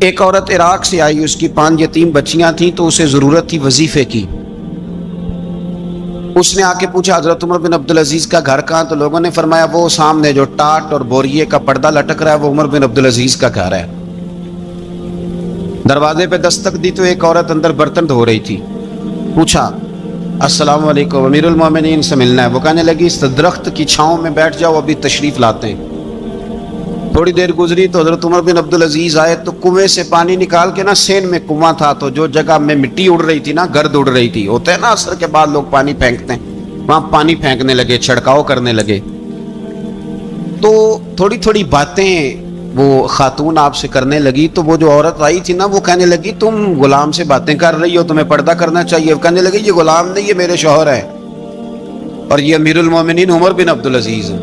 ایک عورت عراق سے آئی، اس کی 5 یتیم بچیاں تھیں، تو اسے ضرورت تھی وظیفے کی۔ اس نے آ کے پوچھا حضرت عمر بن عبدالعزیز کا گھر کہاں؟ تو لوگوں نے فرمایا وہ سامنے جو ٹاٹ اور بوریے کا پردہ لٹک رہا ہے وہ عمر بن عبدالعزیز کا گھر ہے۔ دروازے پہ دستک دی تو ایک عورت اندر برتن دھو رہی تھی۔ پوچھا السلام علیکم، امیر المومنین سے ملنا ہے۔ وہ کہنے لگی اس درخت کی چھاؤں میں بیٹھ جاؤ، ابھی تشریف لاتے ہیں۔ تھوڑی دیر گزری تو حضرت عمر بن عبدالعزیز آئے تو کنویں سے پانی نکال کے نا، سین میں کنواں تھا تو جو جگہ میں مٹی اڑ رہی تھی نا، گرد اڑ رہی تھی، ہوتا ہے نا عصر کے بعد لوگ پانی پھینکتے ہیں، وہاں پانی پھینکنے لگے، چھڑکاؤ کرنے لگے۔ تو تھوڑی تھوڑی باتیں وہ خاتون آپ سے کرنے لگی، تو وہ جو عورت آئی تھی نا وہ کہنے لگی تم غلام سے باتیں کر رہی ہو، تمہیں پردہ کرنا چاہیے۔ وہ کہنے لگی یہ غلام نہیں، یہ میرے شوہر ہے اور یہ امیر المومنین عمر بن عبدالعزیز ہے۔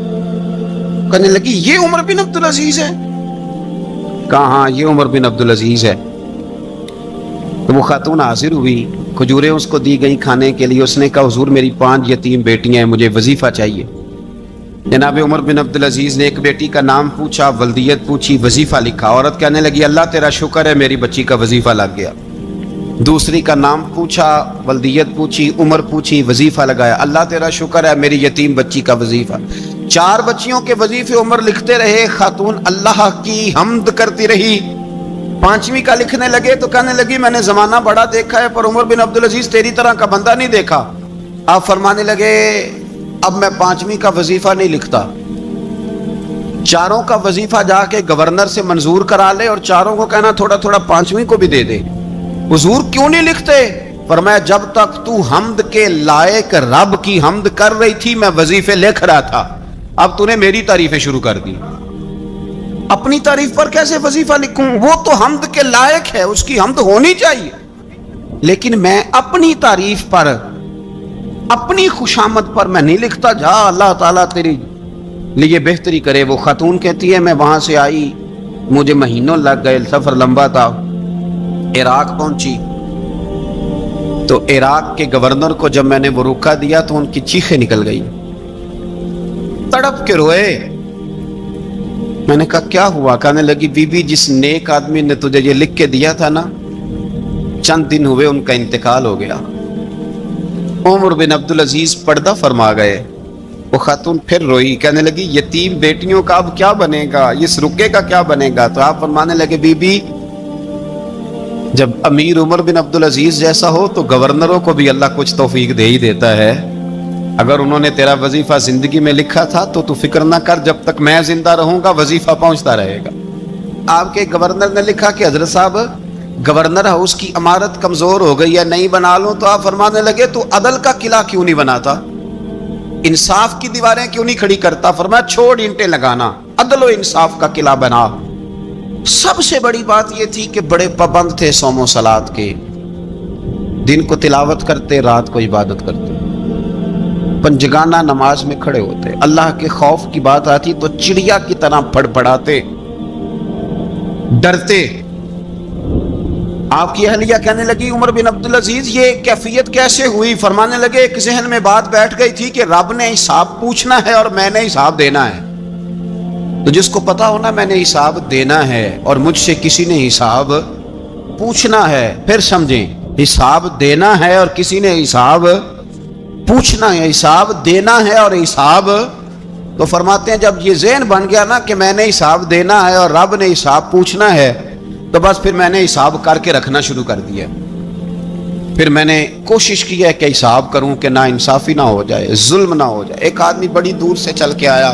کہنے لگی یہ عمر بن عبدالعزیز ہے؟ کہا ہاں یہ عمر بن عبدالعزیز ہے۔ تو وہ خاتون حاضر ہوئی، کھجوریں اس کو دی گئی کھانے کے لیے۔ اس نے کہا حضور میری 5 یتیم بیٹیاں ہیں، مجھے وظیفہ چاہیے۔ جناب عمر بن عبدالعزیز نے ایک بیٹی کا نام پوچھا، ولدیت پوچھی، وظیفہ لکھا۔ عورت کہنے لگی اللہ تیرا شکر ہے میری بچی کا وظیفہ لگ گیا۔ دوسری کا نام پوچھا، ولدیت پوچھی، عمر پوچھی، وظیفہ لگایا۔ اللہ تیرا شکر ہے میری یتیم بچی کا وظیفہ۔ 4 بچیوں کے وظیفے عمر لکھتے رہے، خاتون اللہ کی حمد کرتی رہی۔ 5ویں کا لکھنے لگے تو کہنے لگی میں نے زمانہ بڑا دیکھا ہے پر عمر بن عبدالعزیز تیری طرح کا بندہ نہیں دیکھا۔ آپ فرمانے لگے اب میں 5ویں کا وظیفہ نہیں لکھتا، 4 کا وظیفہ جا کے گورنر سے منظور کرا لے اور 4 کو کہنا تھوڑا تھوڑا 5ویں کو بھی دے دے۔ حضور کیوں نہیں لکھتے؟ فرمایا جب تک تو حمد کے لائق رب کی حمد کر رہی تھی میں وظیفے لکھ رہا تھا، اب تو نے میری تعریفیں شروع کر دی۔ اپنی تعریف پر کیسے وظیفہ لکھوں؟ وہ تو حمد کے لائق ہے، اس کی حمد ہونی چاہیے، لیکن میں اپنی تعریف پر، اپنی خوشامد پر میں نہیں لکھتا۔ جا اللہ تعالیٰ تیری لیے بہتری کرے۔ وہ خاتون کہتی ہے میں وہاں سے آئی، مجھے مہینوں لگ گئے، سفر لمبا تھا، عراق پہنچی تو عراق کے گورنر کو جب میں نے وہ روکا دیا تو ان کی چیخیں نکل گئی، تڑپ کے روئے۔ میں نے کہا کیا ہوا؟ کہنے لگی بی بی جس نیک آدمی نے تجھے یہ لکھ کے دیا تھا نا، چند دن ہوئے ان کا انتقال ہو گیا۔ عمر بن عبدالعزیز پردہ فرما گئے۔ وہ خاتون پھر روئی، کہنے لگی یتیم بیٹیوں کا اب کیا بنے گا، اس رکے کا کیا بنے گا؟ تو آپ فرمانے لگے بی بی جب امیر عمر بن عبدالعزیز جیسا ہو تو گورنروں کو بھی اللہ کچھ توفیق دے ہی دیتا ہے۔ اگر انہوں نے تیرا وظیفہ زندگی میں لکھا تھا تو فکر نہ کر، جب تک میں زندہ رہوں گا وظیفہ پہنچتا رہے گا۔ آپ کے گورنر نے لکھا کہ حضرت صاحب گورنر ہاؤس کی عمارت کمزور ہو گئی ہے، نہیں بنا لوں؟ تو آپ فرمانے لگے تو عدل کا قلعہ کیوں نہیں بناتا، انصاف کی دیواریں کیوں نہیں کھڑی کرتا؟ فرمایا چھوڑ اینٹیں لگانا، عدل و انصاف کا قلعہ بنا۔ سب سے بڑی بات یہ تھی کہ بڑے پابند تھے صوم و صلات کے، دن کو تلاوت کرتے، رات کو عبادت کرتے، پنجگانہ نماز میں کھڑے ہوتے، اللہ کے خوف کی بات آتی تو چڑیا کی طرح پھڑ پڑاتے، ڈرتے۔ آپ کی اہلیہ کہنے لگی عمر بن عبدالعزیز یہ کیفیت کیسے ہوئی؟ فرمانے لگے ایک ذہن میں بات بیٹھ گئی تھی کہ رب نے حساب پوچھنا ہے اور میں نے حساب دینا ہے، تو جس کو پتا ہونا میں نے حساب دینا ہے اور مجھ سے کسی نے حساب پوچھنا ہے، پھر سمجھیں حساب دینا ہے اور کسی نے حساب پوچھنا ہے، حساب دینا ہے اور حساب، تو فرماتے ہیں جب یہ ذہن بن گیا نا کہ میں نے حساب دینا ہے اور رب نے حساب پوچھنا ہے، تو بس پھر میں نے حساب کر کے رکھنا شروع کر دیا۔ پھر میں نے کوشش کی ہے کہ حساب کروں کہ نا انصافی نہ ہو جائے، ظلم نہ ہو جائے۔ ایک آدمی بڑی دور سے چل کے آیا،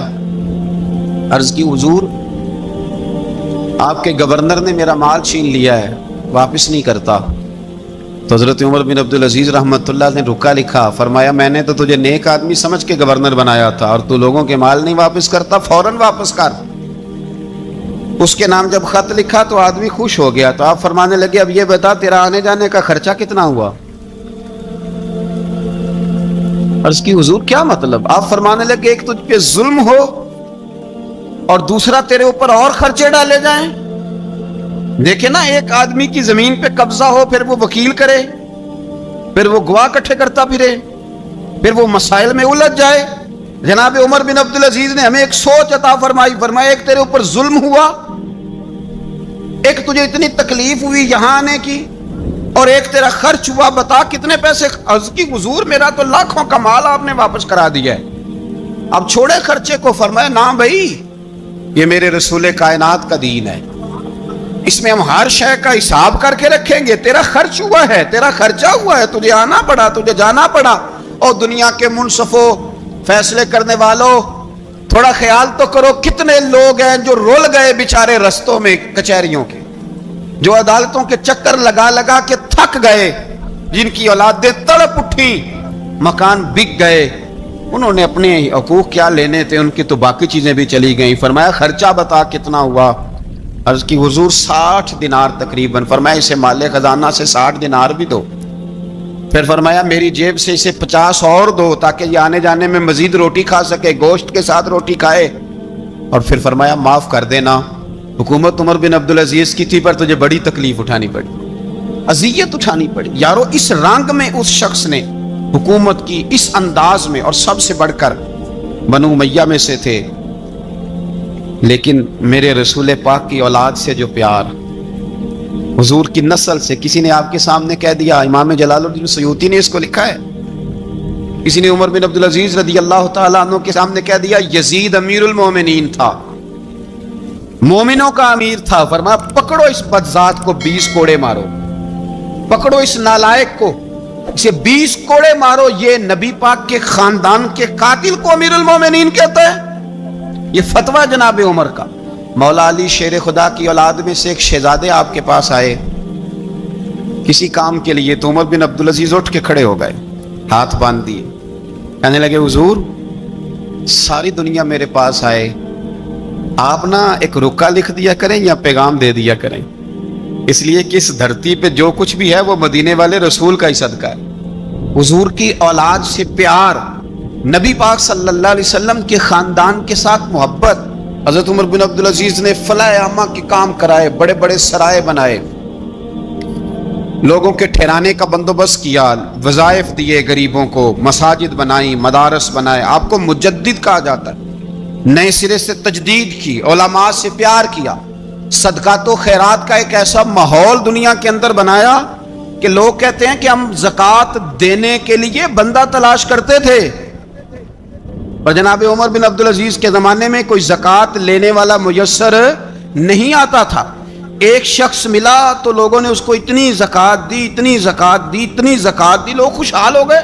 عرض کی حضور آپ کے گورنر نے میرا مال چھین لیا ہے، واپس نہیں کرتا۔ تو حضرت عمر بن عبدالعزیز رحمۃ اللہ نے رکا لکھا، فرمایا میں نے تو تجھے نیک آدمی سمجھ کے گورنر بنایا تھا اور تو لوگوں کے مال نہیں واپس کرتا، فوراً واپس کر۔ اس کے نام جب خط لکھا تو آدمی خوش ہو گیا، تو آپ فرمانے لگے اب یہ بتا تیرا آنے جانے کا خرچہ کتنا ہوا؟ عرض کی حضور کیا مطلب؟ آپ فرمانے لگے ایک تجھ پہ ظلم ہو اور دوسرا تیرے اوپر اور خرچے ڈالے جائیں۔ دیکھیں نا ایک آدمی کی زمین پہ قبضہ ہو، پھر وہ وکیل کرے، پھر وہ گواہ اکٹھے کرتا پھرے، پھر وہ مسائل میں الجھ جائے۔ جناب عمر بن عبدالعزیز نے ہمیں ایک سوچ عطا فرمائی، فرمایا ایک تیرے اوپر ظلم ہوا ایک تجھے اتنی تکلیف ہوئی یہاں آنے کی اور ایک تیرا خرچ ہوا، بتا کتنے پیسے؟ عرض کی حضور میرا تو لاکھوں کا مال آپ نے واپس کرا دیا ہے، اب چھوڑے خرچے کو؟ فرمایا نا بھائی، یہ میرے رسول کائنات کا دین ہے، اس میں ہم ہر شے کا حساب کر کے رکھیں گے۔ تیرا خرچ ہوا ہے، تیرا خرچہ ہوا ہے، تجھے آنا پڑا، تجھے جانا پڑا۔ اور دنیا کے منصفوں، فیصلے کرنے والوں، تھوڑا خیال تو کرو، کتنے لوگ ہیں جو رول گئے بیچارے رستوں میں کچہریوں کے، جو عدالتوں کے چکر لگا لگا کے تھک گئے، جن کی اولادیں تڑپ اٹھی، مکان بک گئے، انہوں نے اپنے حقوق کیا لینے تھے، ان کی تو باقی چیزیں بھی چلی گئیں۔ فرمایا خرچہ بتا کتنا ہوا؟ عرض کی حضور 60 دینار تقریباً۔ فرمایا اسے مال خزانہ سے 60 دینار بھی دو۔ پھر فرمایا میری جیب سے اسے 50 اور دو تاکہ یہ آنے جانے میں مزید روٹی کھا سکے، گوشت کے ساتھ روٹی کھائے۔ اور پھر فرمایا معاف کر دینا، حکومت عمر بن عبدالعزیز کی تھی پر تجھے بڑی تکلیف اٹھانی پڑی، اذیت اٹھانی پڑی۔ یارو اس رنگ میں اس شخص نے حکومت کی، اس انداز میں، اور سب سے بڑھ کر بنو امیہ میں سے تھے، لیکن میرے رسول پاک کی اولاد سے جو پیار، حضور کی نسل سے، کسی نے آپ کے سامنے کہہ دیا، امام جلال الدین سیوطی نے اس کو لکھا ہے، کسی نے عمر بن عبدالعزیز رضی اللہ تعالیٰ عنہ کے سامنے کہہ دیا یزید امیر المومنین تھا، مومنوں کا امیر تھا۔ فرمایا پکڑو اس بدذات کو 20 کوڑے مارو، پکڑو اس نالائق کو، اسے 20 کوڑے مارو، یہ نبی پاک کے خاندان کے قاتل کو امیر المومنین کہتا ہے۔ یہ فتویٰ جناب عمر کا۔ مولا علی شیر خدا کی اولاد میں سے ایک شہزادے آپ کے پاس آئے کسی کام کے لیے، تو عمر بن عبدالعزیز اٹھ کے کھڑے ہو گئے، ہاتھ باندھ دیے، کہنے لگے حضور ساری دنیا میرے پاس آئے، آپ نا ایک رکا لکھ دیا کریں یا پیغام دے دیا کریں، اس لیے کہ اس دھرتی پہ جو کچھ بھی ہے وہ مدینے والے رسول کا ہی صدقہ ہے۔ حضور کی اولاد سے پیار، نبی پاک صلی اللہ علیہ وسلم کے خاندان کے ساتھ محبت۔ حضرت عمر بن عبدالعزیز نے فلاح عامہ کے کام کرائے، بڑے بڑے سرائے بنائے، لوگوں کے ٹھہرانے کا بندوبست کیا، وظائف دیے غریبوں کو، مساجد بنائی، مدارس بنائے، آپ کو مجدد کہا جاتا ہے، نئے سرے سے تجدید کی، علماء سے پیار کیا، صدقات و خیرات کا ایک ایسا ماحول دنیا کے اندر بنایا کہ لوگ کہتے ہیں کہ ہم زکوٰۃ دینے کے لیے بندہ تلاش کرتے تھے، اور جناب عمر بن عبدالعزیز کے زمانے میں کوئی زکوٰۃ لینے والا میسر نہیں آتا تھا۔ ایک شخص ملا تو لوگوں نے اس کو اتنی زکوٰۃ دی، اتنی زکوٰۃ دی، اتنی زکوٰۃ دی، لوگ خوشحال ہو گئے،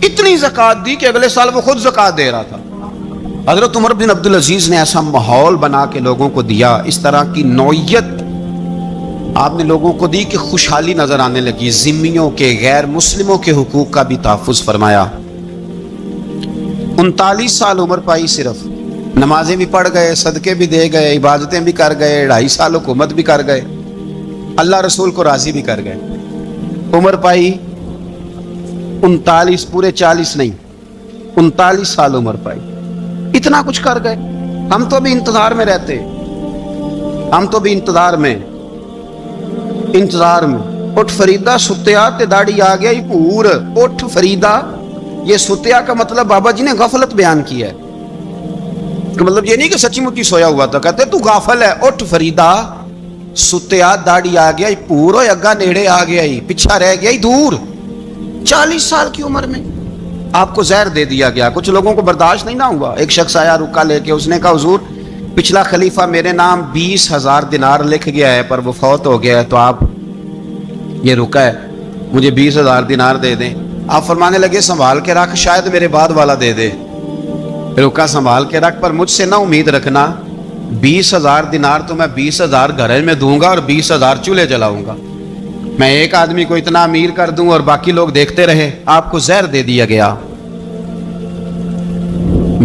اتنی زکوٰۃ دی کہ اگلے سال وہ خود زکوٰۃ دے رہا تھا۔ حضرت عمر بن عبدالعزیز نے ایسا ماحول بنا کے لوگوں کو دیا، اس طرح کی نوعیت آپ نے لوگوں کو دی کہ خوشحالی نظر آنے لگی، ذمیوں کے، غیر مسلموں کے حقوق کا بھی تحفظ فرمایا۔ 39 سال عمر پائی، صرف نمازیں بھی پڑھ گئے، صدقے بھی دے گئے، عبادتیں بھی کر گئے، 2.5 سال حکومت بھی کر گئے، اللہ رسول کو راضی بھی کر گئے۔ عمر پائی 39، پورے 40 نہیں، 39 سال عمر پائی، اتنا کچھ کر گئے۔ ہم تو بھی انتظار میں رہتے، ہم تو بھی انتظار میں اٹھ فریدا ستیا تے داڑھی آ گیا ہی پور، اٹھ فریدا، یہ ستیا کا مطلب بابا جی نے غفلت بیان کیا ہے، کہ مطلب یہ نہیں کہ سچی مچی سویا ہوا تھا، کہتے تو غافل ہے، اٹھ فریدا ستیا داڑھی آ گیا ہی پور، اور اگا نیڑے آ گیا ہی، پیچھا رہ گیا ہی دور۔ 40 سال کی عمر میں آپ کو زہر دے دیا گیا، کچھ لوگوں کو برداشت نہیں نہ ہوا۔ ایک شخص آیا رکا لے کے، اس نے کہا حضور پچھلا خلیفہ میرے نام 20,000 دینار لکھ گیا ہے پر وہ فوت ہو گیا ہے، تو آپ یہ رکا ہے مجھے 20,000 دینار دے دیں۔ آپ فرمانے لگے سنبھال کے رکھ، شاید میرے بعد والا دے دے۔ رکا سنبھال کے رکھ، پر مجھ سے نہ امید رکھنا 20,000 دینار تو میں 20,000 گھر میں دوں گا اور 20,000 چولہے جلاؤں گا، میں ایک آدمی کو اتنا امیر کر دوں اور باقی لوگ دیکھتے رہے۔ آپ کو زہر دے دیا گیا،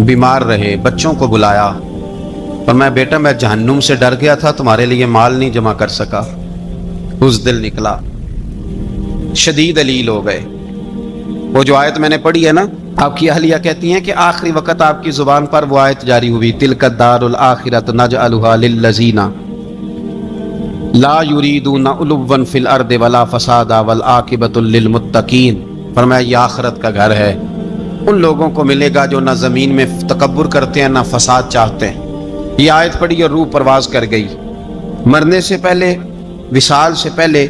بیمار رہے، بچوں کو بلایا اور میں بیٹا میں جہنم سے ڈر گیا تھا، تمہارے لیے مال نہیں جمع کر سکا، اس دل نکلا، شدید علیل ہو گئے۔ وہ جو آیت میں نے پڑھی ہے نا، آپ کی اہلیہ کہتی ہیں کہ آخری وقت آپ کی زبان پر وہ آیت جاری ہوئی، تلک الدار الآخرۃ نجعلها للذین لا یریدون علوا فی الارض ولا فسادا والعاقبۃ للمتقین۔ فرمایا یہ آخرت کا گھر ہے، ان لوگوں کو ملے گا جو نہ زمین میں تکبر کرتے ہیں نہ فساد چاہتے ہیں۔ یہ آیت پڑھی اور روح پرواز کر گئی۔ مرنے سے پہلے، وصال سے پہلے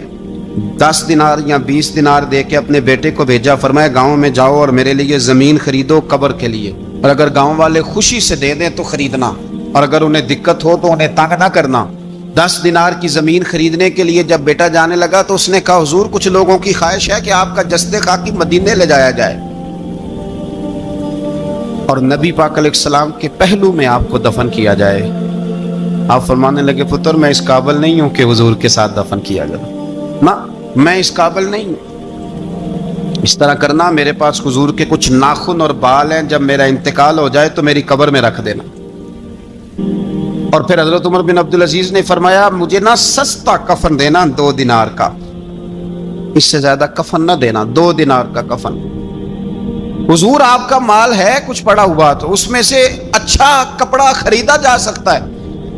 10 دینار یا 20 دینار دے کے اپنے بیٹے کو بھیجا، فرمایا گاؤں میں جاؤ اور میرے لیے زمین خریدو قبر کے لیے، اور اگر گاؤں والے خوشی سے دے دیں تو خریدنا، اور اگر انہیں دقت ہو تو انہیں تنگ نہ کرنا۔ 10 دینار کی زمین خریدنے کے لیے جب بیٹا جانے لگا تو اس نے کہا حضور کچھ لوگوں کی خواہش ہے کہ آپ کا جسد خاکی مدینے لے جایا جائے اور نبی پاک علیہ السلام کے پہلو میں آپ کو دفن کیا جائے۔ آپ فرمانے لگے پتر میں اس قابل نہیں ہوں کہ حضور کے ساتھ دفن کیا جائے، نہ میں اس قابل نہیں ہوں۔ اس طرح کرنا، میرے پاس حضور کے کچھ ناخن اور بال ہیں، جب میرا انتقال ہو جائے تو میری قبر میں رکھ دینا۔ اور پھر حضرت عمر بن عبدالعزیز نے فرمایا مجھے نہ سستا کفن دینا 2 دینار کا، اس سے زیادہ کفن نہ دینا، 2 دینار کا کفن۔ حضور آپ کا مال ہے کچھ پڑا ہوا تو اس میں سے اچھا کپڑا خریدا جا سکتا ہے،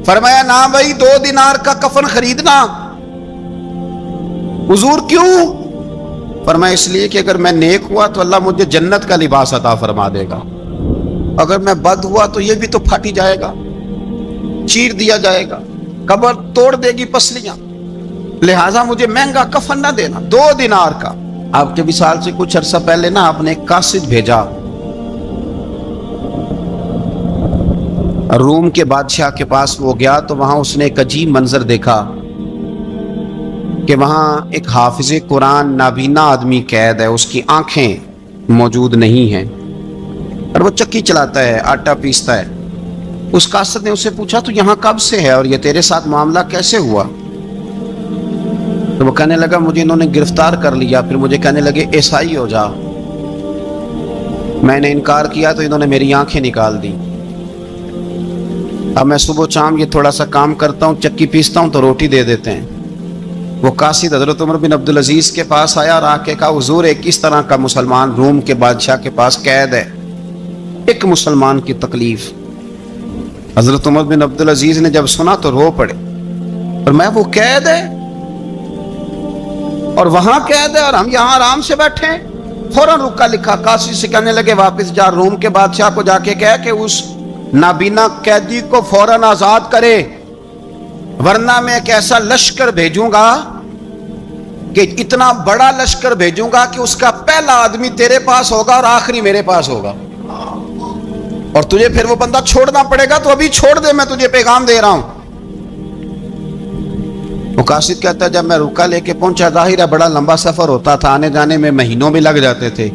فرمایا نہ بھائی 2 دینار کا کفن خریدنا۔ حضور کیوں؟ فرمایا اس لیے کہ اگر میں نیک ہوا تو اللہ مجھے جنت کا لباس عطا فرما دے گا، اگر میں بد ہوا تو یہ بھی تو پھٹی جائے گا، چیر دیا جائے گا، قبر توڑ دے گی پسلیاں، لہٰذا مجھے مہنگا کفن نہ دینا، 2 دینار کا۔ آپ کے وصال سے کچھ عرصہ پہلے نا آپ نے ایک قاصد بھیجا، روم کے بادشاہ کے پاس وہ گیا تو وہاں اس نے ایک عجیب منظر دیکھا کہ وہاں ایک حافظ قرآن نابینا آدمی قید ہے، اس کی آنکھیں موجود نہیں ہیں اور وہ چکی چلاتا ہے، آٹا پیستا ہے۔ اس قاصد نے اس سے پوچھا تو یہاں کب سے ہے اور یہ تیرے ساتھ معاملہ کیسے ہوا؟ تو وہ کہنے لگا مجھے انہوں نے گرفتار کر لیا، پھر مجھے کہنے لگے عیسائی ہو جا، میں نے انکار کیا تو انہوں نے میری آنکھیں نکال دی، اب میں صبح شام یہ تھوڑا سا کام کرتا ہوں، چکی پیستا ہوں تو روٹی دے دیتے ہیں۔ وہ قاصد حضرت عمر بن عبدالعزیز کے پاس آیا اور آ کے کہا حضور ایک اس طرح کا مسلمان روم کے بادشاہ کے پاس قید ہے، ایک مسلمان کی تکلیف۔ حضرت عمر بن عبدالعزیز نے جب سنا تو رو پڑے، اور میں وہ قید ہے اور وہاں قید ہے اور ہم یہاں آرام سے بیٹھے ہیں؟ فوراً رکا لکھا، قاصد سے کہنے لگے واپس جا، روم کے بادشاہ کو جا کے کہہ کہ اس نابینا قیدی کو فوراً آزاد کرے، ورنہ میں ایک ایسا لشکر بھیجوں گا کہ اتنا بڑا لشکر بھیجوں گا کہ اس کا پہلا آدمی تیرے پاس ہوگا اور آخری میرے پاس ہوگا، اور تجھے پھر وہ بندہ چھوڑنا پڑے گا، تو ابھی چھوڑ دے، میں تجھے پیغام دے رہا ہوں۔ وہ قاصد کہتا ہے جب میں رکا لے کے پہنچا، ظاہر ہے بڑا لمبا سفر ہوتا تھا، آنے جانے میں مہینوں بھی لگ جاتے تھے،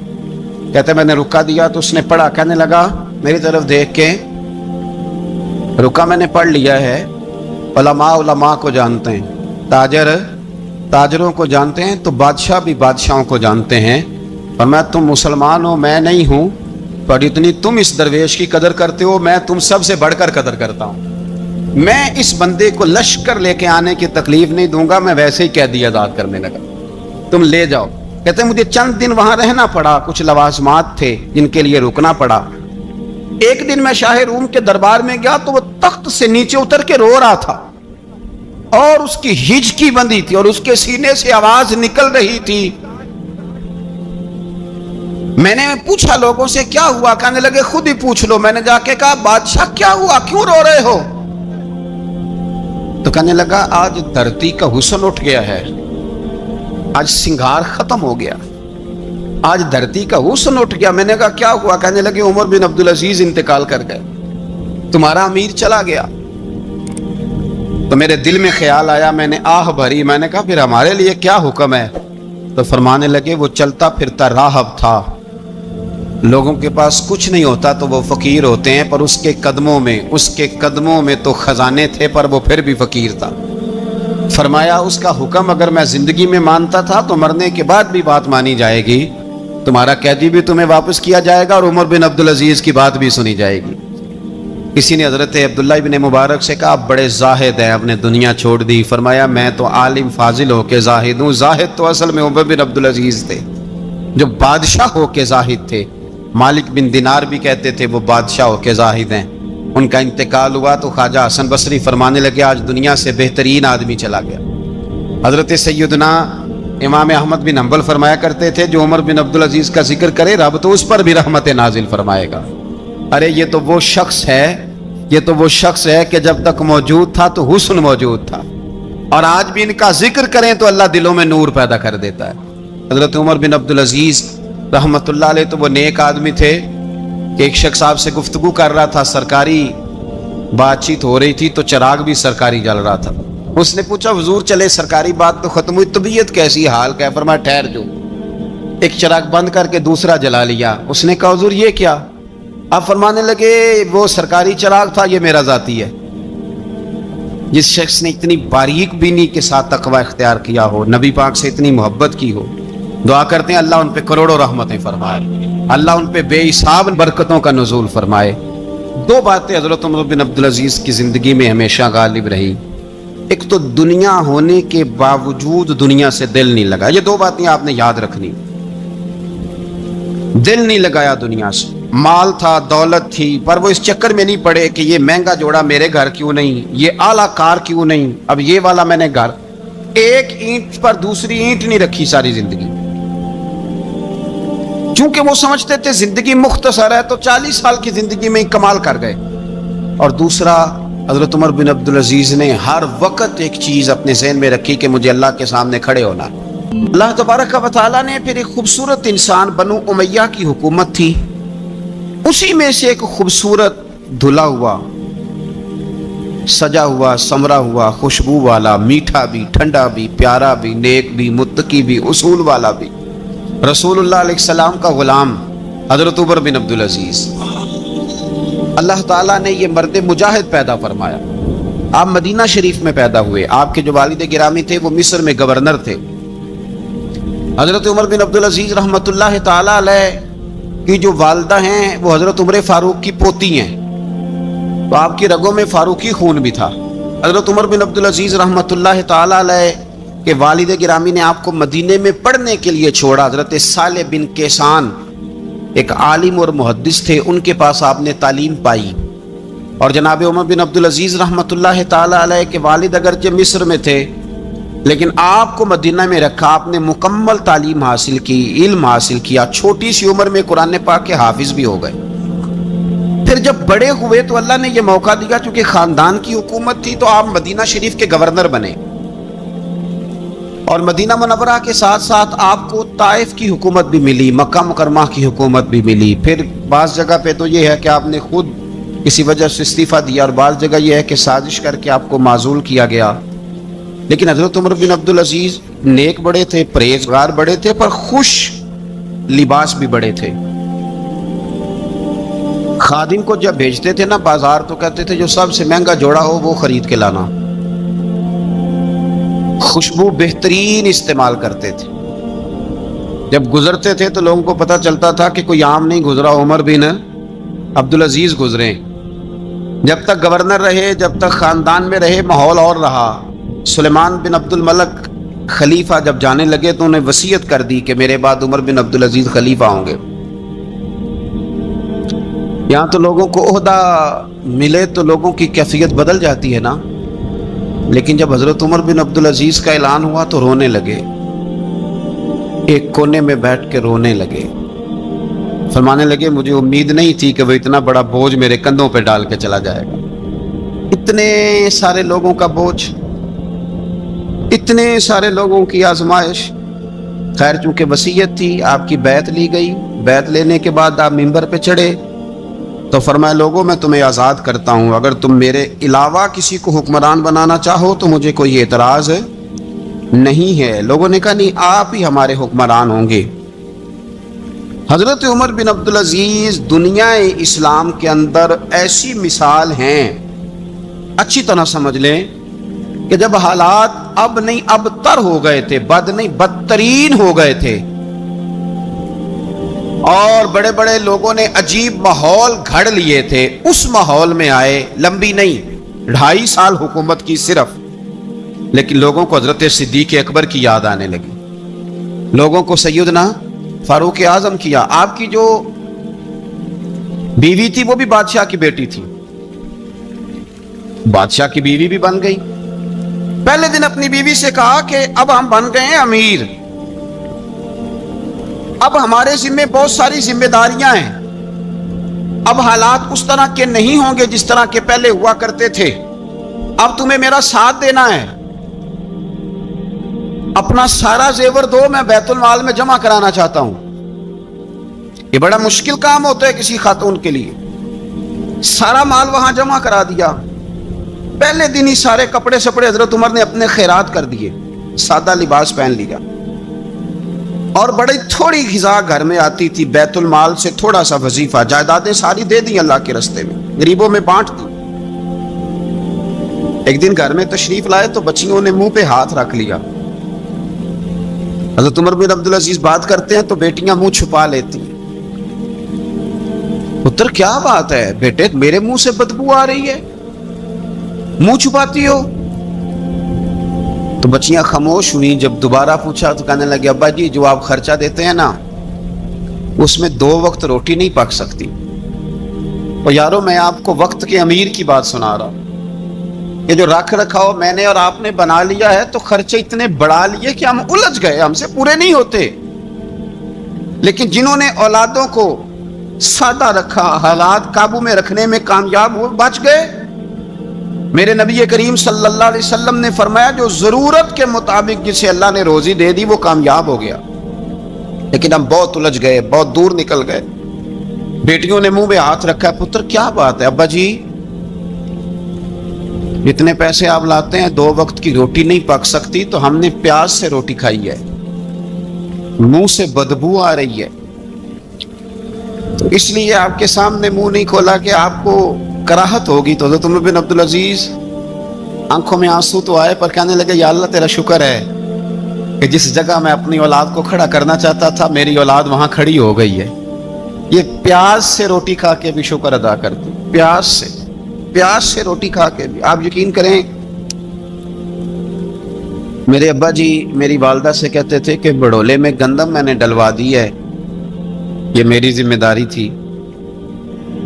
کہتے میں نے رکا دیا تو اس نے پڑھا، کہنے لگا میری طرف دیکھ کے رکا میں نے پڑھ لیا ہے، علماء علماء کو جانتے ہیں، تاجر تاجروں کو جانتے ہیں، تو بادشاہ بھی بادشاہوں کو جانتے ہیں، اور میں تم مسلمان ہو میں نہیں ہوں، پر اتنی تم اس درویش کی قدر کرتے ہو میں تم سب سے بڑھ کر قدر کرتا ہوں، میں اس بندے کو لشکر لے کے آنے کی تکلیف نہیں دوں گا، میں ویسے ہی قیدی آزاد کرنے لگا، تم لے جاؤ۔ کہتے ہیں مجھے چند دن وہاں رہنا پڑا، کچھ لوازمات تھے جن کے لیے رکنا پڑا۔ ایک دن میں شاہ روم کے دربار میں گیا تو وہ تخت سے نیچے اتر کے رو رہا تھا اور اس کی ہچکی بندھی تھی اور اس کے سینے سے آواز نکل رہی تھی۔ میں نے پوچھا لوگوں سے کیا ہوا، کہنے لگے خود ہی پوچھ لو۔ میں نے جا کے کہا بادشاہ کیا ہوا، کیوں رو رہے ہو؟ تو کہنے لگا آج دھرتی کا حسن اٹھ گیا ہے، آج سنگار ختم ہو گیا، آج دھرتی کا حسن اٹھ گیا۔ میں نے کہا کیا ہوا؟ کہنے لگے عمر بن عبدالعزیز انتقال کر گئے، تمہارا امیر چلا گیا۔ تو میرے دل میں خیال آیا، میں نے آہ بھری، میں نے کہا پھر ہمارے لیے کیا حکم ہے؟ تو فرمانے لگے وہ چلتا پھرتا راہب تھا، لوگوں کے پاس کچھ نہیں ہوتا تو وہ فقیر ہوتے ہیں، پر اس کے قدموں میں تو خزانے تھے، پر وہ پھر بھی فقیر تھا۔ فرمایا اس کا حکم اگر میں زندگی میں مانتا تھا تو مرنے کے بعد بھی بات مانی جائے گی، تمہارا قیدی بھی تمہیں واپس کیا جائے گا اور عمر بن عبدالعزیز کی بات بھی سنی جائے گی۔ کسی نے حضرت عبداللہ بن مبارک سے کہا آپ بڑے زاہد ہیں، آپ نے دنیا چھوڑ دی۔ فرمایا میں تو عالم فاضل ہو کے زاہد ہوں، زاہد تو اصل میں عمر بن عبدالعزیز تھے جو بادشاہ ہو کے زاہد تھے۔ مالک بن دینار بھی کہتے تھے وہ بادشاہ ہو کے زاہد ہیں۔ ان کا انتقال ہوا تو خواجہ حسن بصری فرمانے لگے آج دنیا سے بہترین آدمی چلا گیا۔ حضرت سیدنا امام احمد بن حنبل فرمایا کرتے تھے جو عمر بن عبدالعزیز کا ذکر کرے رب تو اس پر بھی رحمت نازل فرمائے گا۔ ارے یہ تو وہ شخص ہے کہ جب تک موجود تھا تو حسن موجود تھا، اور آج بھی ان کا ذکر کریں تو اللہ دلوں میں نور پیدا کر دیتا ہے۔ حضرت عمر بن عبدالعزیز رحمۃ اللہ علیہ تو وہ نیک آدمی تھے کہ ایک شخص آپ سے گفتگو کر رہا تھا، سرکاری بات چیت ہو رہی تھی تو چراغ بھی سرکاری جل رہا تھا۔ اس نے پوچھا حضور چلے سرکاری بات تو ختم ہوئی، طبیعت کیسی، حال کیا؟ فرمایا ٹھہر جو، ایک چراغ بند کر کے دوسرا جلا لیا۔ اس نے کہا حضور یہ کیا؟ آپ فرمانے لگے وہ سرکاری چراغ تھا، یہ میرا ذاتی ہے۔ جس شخص نے اتنی باریک بینی کے ساتھ تقوی اختیار کیا ہو، نبی پاک سے اتنی محبت کی ہو، دعا کرتے ہیں اللہ ان پہ کروڑوں رحمتیں فرمائے، اللہ ان پہ بے حساب برکتوں کا نزول فرمائے۔ دو باتیں حضرت عمر بن عبدالعزیز کی زندگی میں ہمیشہ غالب رہی، ایک تو دنیا ہونے کے باوجود دنیا سے دل نہیں لگا، یہ دو باتیں آپ نے یاد رکھنی۔ دل نہیں لگایا دنیا سے، مال تھا، دولت تھی، پر وہ اس چکر میں نہیں پڑے کہ یہ مہنگا جوڑا میرے گھر کیوں نہیں، یہ اعلیٰ کار کیوں نہیں، اب یہ والا میں نے گھر، ایک اینٹ پر دوسری اینٹ نہیں رکھی ساری زندگی، چونکہ وہ سمجھتے تھے زندگی مختصر ہے تو 40 سال کی زندگی میں ہی کمال کر گئے۔ اور دوسرا، حضرت عمر بن عبدالعزیز نے ہر وقت ایک چیز اپنے ذہن میں رکھی کہ مجھے اللہ کے سامنے کھڑے ہونا۔ اللہ تبارک و تعالیٰ نے پھر ایک خوبصورت انسان، بنو امیہ کی حکومت تھی، اسی میں سے ایک خوبصورت دھلا ہوا، سجا ہوا، سمرا ہوا، خوشبو والا، میٹھا بھی، ٹھنڈا بھی، پیارا بھی، نیک بھی، متقی بھی، اصول والا بھی، رسول اللہ علیہ السلام کا غلام حضرت عمر بن عبدالعزیز، اللہ تعالیٰ نے یہ مرد مجاہد پیدا فرمایا۔ آپ مدینہ شریف میں پیدا ہوئے، آپ کے جو والد گرامی تھے وہ مصر میں گورنر تھے۔ حضرت عمر بن عبدالعزیز رحمۃ اللہ تعالیٰ علیہ کی جو والدہ ہیں وہ حضرت عمر فاروق کی پوتی ہیں، تو آپ کی رگوں میں فاروقی خون بھی تھا۔ حضرت عمر بن عبدالعزیز رحمۃ اللہ تعالیٰ علیہ کے والد گرامی نے آپ کو مدینے میں پڑھنے کے لیے چھوڑا۔ حضرت صالح بن کیسان ایک عالم اور محدث تھے، ان کے پاس آپ نے تعلیم پائی، اور جناب عمر بن عبدالعزیز رحمۃ اللہ تعالیٰ علیہ کے والد اگرچہ مصر میں تھے لیکن آپ کو مدینہ میں رکھا، آپ نے مکمل تعلیم حاصل کی، علم حاصل کیا، چھوٹی سی عمر میں قرآن پاک کے حافظ بھی ہو گئے۔ پھر جب بڑے ہوئے تو اللہ نے یہ موقع دیا، چونکہ خاندان کی حکومت تھی تو آپ مدینہ شریف کے گورنر بنے، اور مدینہ منورہ کے ساتھ ساتھ آپ کو طائف کی حکومت بھی ملی، مکہ مکرمہ کی حکومت بھی ملی۔ پھر بعض جگہ پہ تو یہ ہے کہ آپ نے خود کسی وجہ سے استعفیٰ دیا، اور بعض جگہ یہ ہے کہ سازش کر کے آپ کو معزول کیا گیا۔ لیکن حضرت عمر بن عبدالعزیز نیک بڑے تھے، پرہیزگار بڑے تھے، پر خوش لباس بھی بڑے تھے۔ خادم کو جب بھیجتے تھے نا بازار تو کہتے تھے جو سب سے مہنگا جوڑا ہو وہ خرید کے لانا، خوشبو بہترین استعمال کرتے تھے۔ جب گزرتے تھے تو لوگوں کو پتہ چلتا تھا کہ کوئی عام نہیں گزرا، عمر بن عبدالعزیز گزرے۔ جب تک گورنر رہے، جب تک خاندان میں رہے، ماحول اور رہا۔ سلیمان بن عبد الملک خلیفہ جب جانے لگے تو انہیں وصیت کر دی کہ میرے بعد عمر بن عبدالعزیز خلیفہ ہوں گے۔ یہاں تو لوگوں کو عہدہ ملے تو لوگوں کی کیفیت بدل جاتی ہے نا، لیکن جب حضرت عمر بن عبدالعزیز کا اعلان ہوا تو رونے لگے، ایک کونے میں بیٹھ کے رونے لگے، فرمانے لگے مجھے امید نہیں تھی کہ وہ اتنا بڑا بوجھ میرے کندھوں پہ ڈال کے چلا جائے گا، اتنے سارے لوگوں کا بوجھ، اتنے سارے لوگوں کی آزمائش۔ خیر چونکہ وصیت تھی، آپ کی بیعت لی گئی، بیعت لینے کے بعد آپ منبر پہ چڑھے تو فرمایا لوگوں میں تمہیں آزاد کرتا ہوں، اگر تم میرے علاوہ کسی کو حکمران بنانا چاہو تو مجھے کوئی اعتراض نہیں ہے۔ لوگوں نے کہا نہیں، آپ ہی ہمارے حکمران ہوں گے۔ حضرت عمر بن عبدالعزیز دنیا اسلام کے اندر ایسی مثال ہیں، اچھی طرح سمجھ لیں کہ جب حالات اب نہیں اب تر ہو گئے تھے، بد نہیں بدترین ہو گئے تھے، اور بڑے بڑے لوگوں نے عجیب ماحول گھڑ لیے تھے، اس ماحول میں آئے، لمبی نہیں 2.5 سال حکومت کی صرف، لیکن لوگوں کو حضرت صدیق اکبر کی یاد آنے لگی، لوگوں کو سیدنا فاروق اعظم کیا۔ آپ کی جو بیوی تھی وہ بھی بادشاہ کی بیٹی تھی، بادشاہ کی بیوی بھی بن گئی۔ پہلے دن اپنی بیوی سے کہا کہ اب ہم بن گئے ہیں امیر، اب ہمارے ذمہ بہت ساری ذمہ داریاں ہیں، اب حالات اس طرح کے نہیں ہوں گے جس طرح کے پہلے ہوا کرتے تھے، اب تمہیں میرا ساتھ دینا ہے، اپنا سارا زیور دو، میں بیت المال میں جمع کرانا چاہتا ہوں۔ یہ بڑا مشکل کام ہوتا ہے کسی خاتون کے لیے۔ سارا مال وہاں جمع کرا دیا، پہلے دن ہی سارے کپڑے سپڑے حضرت عمر نے اپنے خیرات کر دیے، سادہ لباس پہن لیا، اور بڑی تھوڑی غذا گھر میں آتی تھی، بیت المال سے تھوڑا سا وظیفہ، جائیدادیں ساری دے دی اللہ کے راستے میں، غریبوں میں بانٹ دی۔ ایک دن گھر میں تشریف لائے تو بچیوں نے منہ پہ ہاتھ رکھ لیا۔ حضرت عمر بن عبدالعزیز بات کرتے ہیں تو بیٹیاں منہ چھپا لیتی ہیں۔ پتر کیا بات ہے بیٹے، میرے منہ سے بدبو آ رہی ہے، منہ چھپاتی ہو؟ تو بچیاں خاموش ہوئیں۔ جب دوبارہ پوچھا تو کہنے لگے ابا جی جو آپ خرچہ دیتے ہیں نا اس میں 2 وقت روٹی نہیں پک سکتی۔ اور یارو میں آپ کو وقت کے امیر کی بات سنا رہا ہوں، یہ جو رکھ رکھاؤ میں نے اور آپ نے بنا لیا ہے تو خرچے اتنے بڑھا لیے کہ ہم الجھ گئے، ہم سے پورے نہیں ہوتے۔ لیکن جنہوں نے اولادوں کو سادہ رکھا، حالات قابو میں رکھنے میں کامیاب ہوئے، بچ گئے۔ میرے نبی کریم صلی اللہ علیہ وسلم نے فرمایا جو ضرورت کے مطابق جسے اللہ نے روزی دے دی وہ کامیاب ہو گیا۔ لیکن ہم بہت الجھ گئے، بہت دور نکل گئے۔ بیٹیوں نے منہ میں ہاتھ رکھا، پتر کیا بات ہے ابا جی، اتنے پیسے آپ لاتے ہیں 2 وقت کی روٹی نہیں پک سکتی، تو ہم نے پیاز سے روٹی کھائی ہے، منہ سے بدبو آ رہی ہے، تو اس لیے آپ کے سامنے منہ نہیں کھولا کہ آپ کو کراہت ہوگی۔ تو حضرت عمر بن عبدالعزیز آنکھوں میں آنسو تو آئے پر کہنے لگے یا اللہ تیرا شکر ہے کہ جس جگہ میں اپنی اولاد کو کھڑا کرنا چاہتا تھا میری اولاد وہاں کھڑی ہو گئی ہے۔ یہ پیاز سے روٹی کھا کے بھی شکر ادا کرتی، پیاز سے روٹی کھا کے بھی۔ آپ یقین کریں میرے ابا جی میری والدہ سے کہتے تھے کہ بڑولے میں گندم میں نے ڈلوا دی ہے، یہ میری ذمہ داری تھی،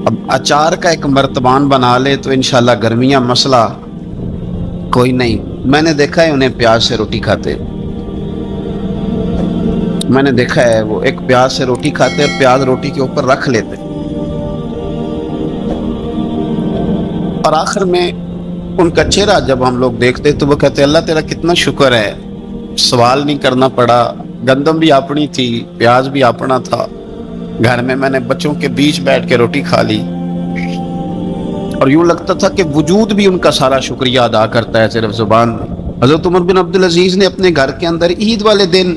اب اچار کا ایک مرتبان بنا لے تو انشاءاللہ گرمیاں مسئلہ کوئی نہیں۔ میں نے دیکھا ہے انہیں پیاز سے روٹی کھاتے، میں نے دیکھا ہے وہ ایک پیاز سے روٹی کھاتے اور پیاز روٹی کے اوپر رکھ لیتے، اور آخر میں ان کا چہرہ جب ہم لوگ دیکھتے تو وہ کہتے اللہ تیرا کتنا شکر ہے، سوال نہیں کرنا پڑا، گندم بھی اپنی تھی، پیاز بھی اپنا تھا، گھر میں نے بچوں کے بیچ بیٹھ کے روٹی کھا لی۔ اور یوں لگتا تھا کہ وجود بھی ان کا سارا شکریہ ادا کرتا ہے صرف زبان میں۔ حضرت عمر بن عبدالعزیز نے اپنے گھر کے اندر عید والے دن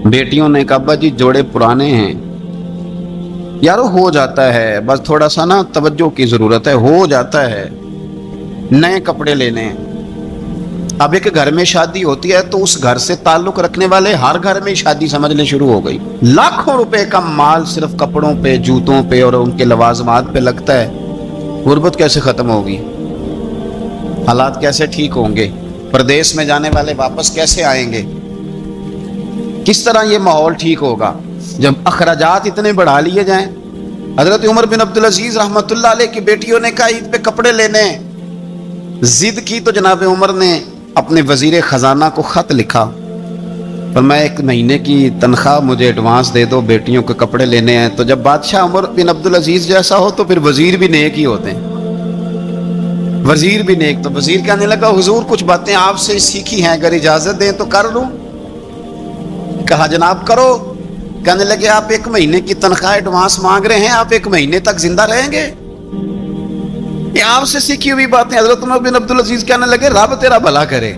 بیٹیوں نے کہا ابا جی جوڑے پرانے ہیں، یارو ہو جاتا ہے، بس تھوڑا سا نا توجہ کی ضرورت ہے، ہو جاتا ہے، نئے کپڑے لینے ہیں۔ اب ایک گھر میں شادی ہوتی ہے تو اس گھر سے تعلق رکھنے والے ہر گھر میں شادی سمجھنے شروع ہو گئی، لاکھوں روپے کا مال صرف کپڑوں پہ، جوتوں پہ اور ان کے لوازمات پہ لگتا ہے۔ غربت کیسے ختم ہوگی؟ حالات کیسے ٹھیک ہوں گے؟ پردیس میں جانے والے واپس کیسے آئیں گے؟ کس طرح یہ ماحول ٹھیک ہوگا جب اخراجات اتنے بڑھا لیے جائیں؟ حضرت عمر بن عبدالعزیز رحمۃ اللہ علیہ کی بیٹیوں نے کہا عید پہ کپڑے لینے، ضد کی تو جناب عمر نے اپنے وزیر خزانہ کو خط لکھا، فرمایا 1 مہینے کی تنخواہ مجھے ایڈوانس دے دو، بیٹیوں کے کپڑے لینے ہیں۔ تو جب بادشاہ عمر بن عبدالعزیز جیسا ہو تو پھر وزیر بھی نیک ہی ہوتے ہیں، وزیر بھی نیک۔ تو وزیر کہنے لگا حضور کچھ باتیں آپ سے سیکھی ہیں، اگر اجازت دیں تو کر لوں؟ کہا جناب کرو۔ کہنے لگے آپ 1 مہینے کی تنخواہ ایڈوانس مانگ رہے ہیں، آپ 1 مہینے تک زندہ رہیں گے؟ یہ آپ سے سیکھی ہوئی باتیں۔ حضرت عمر بن عبدالعزیز کہنے لگے رب تیرا بھلا کرے،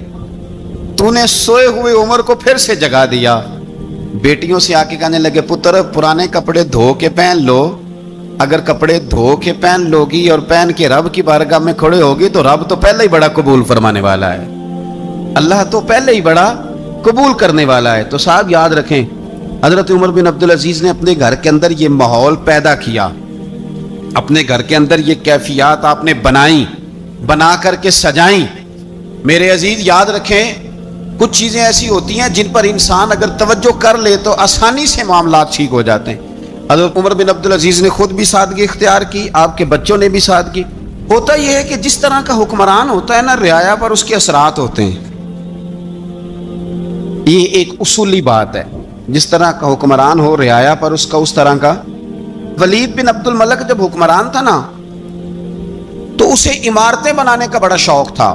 تو نے سوئے ہوئے عمر کو پھر سے جگا دیا۔ بیٹیوں سے آ کے کہنے لگے پتر پرانے کپڑے دھو کے پہن لو، اگر کپڑے دھو کے پہن لوگی اور پہن کے رب کی بارگاہ میں کھڑے ہوگی تو رب تو پہلے ہی بڑا قبول فرمانے والا ہے، اللہ تو پہلے ہی بڑا قبول کرنے والا ہے۔ تو صاحب یاد رکھیں حضرت عمر بن عبدالعزیز نے اپنے گھر کے اندر یہ ماحول پیدا کیا، اپنے گھر کے اندر یہ کیفیات آپ نے بنائیں، بنا کر کے سجائیں۔ میرے عزیز یاد رکھیں کچھ چیزیں ایسی ہوتی ہیں جن پر انسان اگر توجہ کر لے تو آسانی سے معاملات ٹھیک ہو جاتے ہیں۔ حضرت عمر بن عبدالعزیز نے خود بھی سادگی اختیار کی، آپ کے بچوں نے بھی سادگی۔ ہوتا یہ ہے کہ جس طرح کا حکمران ہوتا ہے نا، رعایا پر اس کے اثرات ہوتے ہیں، یہ ایک اصولی بات ہے، جس طرح کا حکمران ہو رعایا پر اس کا اس طرح کا۔ ولید بن عبد الملک جب حکمران تھا نا تو اسے عمارتیں بنانے کا بڑا شوق تھا،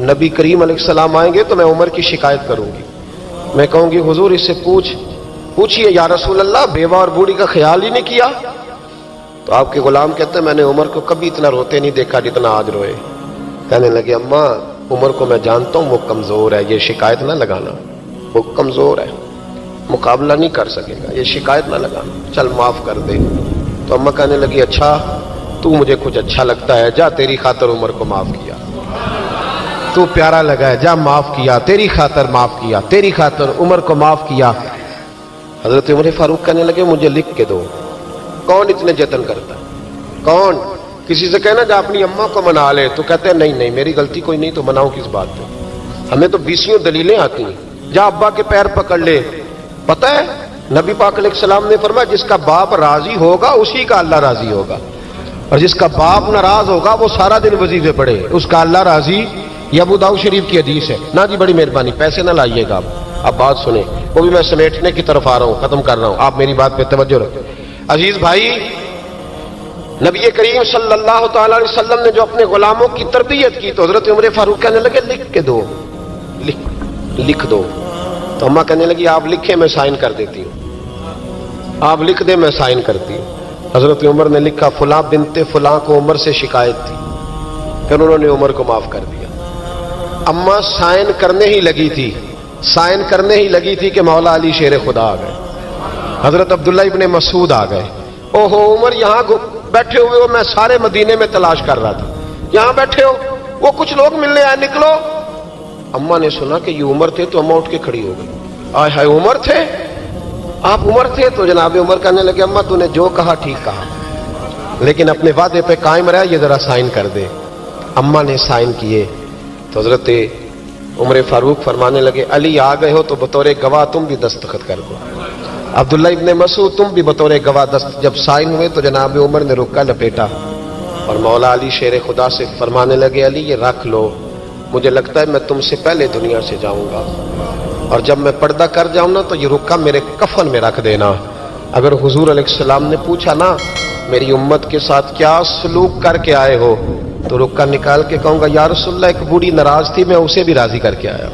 نبی کریم علیہ السلام آئیں گے تو میں عمر کی شکایت کروں گی. میں کہوں گی حضور اس سے پوچھئے یا رسول اللہ بیوہ اور بوڑھی کا خیال ہی نہیں کیا. تو آپ کے غلام کہتے ہیں میں نے عمر کو کبھی اتنا روتے نہیں دیکھا جتنا آج روئے. کہنے لگے اماں عمر کو میں جانتا ہوں وہ کمزور ہے، یہ شکایت نہ لگانا، وہ کمزور ہے، مقابلہ نہیں کر سکے گا، یہ شکایت نہ لگانا، چل معاف کر دے. تو اماں کہنے لگی اچھا تو مجھے کچھ اچھا لگتا ہے، جا تیری خاطر عمر کو معاف کیا، تو پیارا لگا ہے، جا معاف کیا، تیری خاطر معاف کیا، تیری خاطر عمر کو معاف کیا. حضرت عمر فاروق کہنے لگے مجھے لکھ کے دو. کون اتنے جتن کرتا ہے؟ کون؟ کسی سے کہنا جا اپنی اماں کو منا لے، تو کہتے ہیں نہیں میری غلطی کوئی نہیں تو مناؤ کس بات پہ؟ ہمیں تو 20 دلیلیں آتی ہیں. جا ابا کے پیر پکڑ لے. پتہ ہے نبی پاک علیہ السلام نے فرمایا جس کا باپ راضی ہوگا اسی کا اللہ راضی ہوگا، اور جس کا باپ ناراض ہوگا وہ سارا دن وظیفے پڑھے اس کا اللہ راضی. یہ ابو داؤد شریف کی حدیث ہے. نہ جی بڑی مہربانی پیسے نہ لائیے گا. اب بات سنیں، وہ بھی میں سمیٹنے کی طرف آ رہا ہوں، ختم کر رہا ہوں، آپ میری بات پہ توجہ رکھیں. عزیز بھائی، نبی کریم صلی اللہ تعالی علیہ وسلم نے جو اپنے غلاموں کی تربیت کی تو حضرت عمر فاروق کہنے لگے لکھ کے دو، لکھ دو. تو اماں کہنے لگی آپ لکھیں میں سائن کر دیتی ہوں، آپ لکھ دیں میں سائن کرتی ہوں. حضرت عمر نے لکھا فلاں بنت فلاں کو عمر سے شکایت تھی، پھر انہوں نے عمر کو معاف کر دیا. اماں سائن کرنے ہی لگی تھی کہ مولا علی شیر خدا آ گئے، حضرت عبداللہ ابن مسعود آ گئے. اوہو عمر یہاں بیٹھے ہوئے ہو، میں سارے مدینے میں تلاش کر رہا تھا، یہاں بیٹھے ہو، وہ کچھ لوگ ملنے آئے، نکلو. اماں نے سنا کہ یہ عمر تھے تو اماں اٹھ کے کھڑی ہو گئی. آئے ہائے عمر تھے، آپ عمر تھے؟ تو جناب عمر کہنے لگے اماں تو نے جو کہا ٹھیک کہا، لیکن اپنے وعدے پہ قائم رہا، یہ ذرا سائن کر دے. اماں نے سائن کیے تو حضرت عمر فاروق فرمانے لگے علی آ گئے ہو تو بطور گواہ تم بھی دستخط کر دو. عبداللہ ابن مسعود تم بھی بطور گواہ جب سائن ہوئے تو جناب عمر نے رکا لپیٹا اور مولا علی شیر خدا سے فرمانے لگے علی یہ رکھ لو، مجھے لگتا ہے میں تم سے پہلے دنیا سے جاؤں گا، اور جب میں پردہ کر جاؤں نا تو یہ رکا میرے کفن میں رکھ دینا. اگر حضور علیہ السلام نے پوچھا نا میری امت کے ساتھ کیا سلوک کر کے آئے ہو تو رکا نکال کے کہوں گا یا رسول اللہ ایک بوڑھی ناراض تھی میں اسے بھی راضی کر کے آیا.